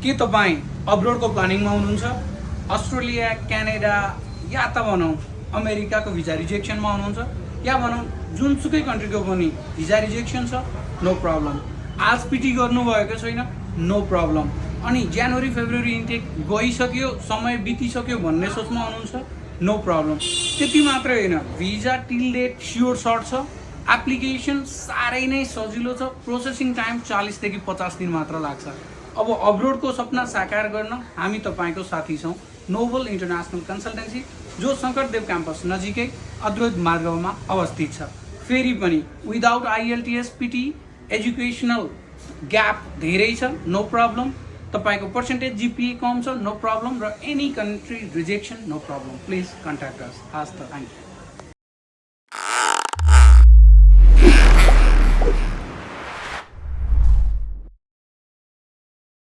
के तपाईँ अब्रोडको प्लानिङमा हुनुहुन्छ? अस्ट्रेलिया, क्यानाडा या त भनौँ अमेरिकाको भिजा रिजेक्सनमा हुनुहुन्छ या भनौँ जुनसुकै कन्ट्रीको पनि भिजा रिजेक्सन छ, नो प्रब्लम। आज पिटी गर्नुभएको छैन, नो प्रब्लम। अनि जनवरी फेब्रुअरी इन्टेक गइसक्यो, समय बितिसक्यो भन्ने सोचमा हुनुहुन्छ, नो प्रब्लम। त्यति मात्रै होइन, visa till date sure shot छ, एप्लिकेसन साह्रै नै सजिलो छ, प्रोसेसिङ टाइम 40 देखि 50 दिन मात्र लाग्छ। अब अब्रोडको सपना साकार गर्न हामी तपाईँको साथी छौँ। नोबल इन्टरनेसनल कन्सल्टेन्सी, जो शङ्करदेव क्याम्पस नजिकै अद्वैत मार्गमा अवस्थित छ। फेरि पनि without IELTS PTE educational gap धेरै छ, नो प्रब्लम। तपाईँको पर्सेन्टेज GPA कम छ, नो प्रब्लम। र any country rejection, no problem. Please contact us. हस् त, थ्याङ्क यू।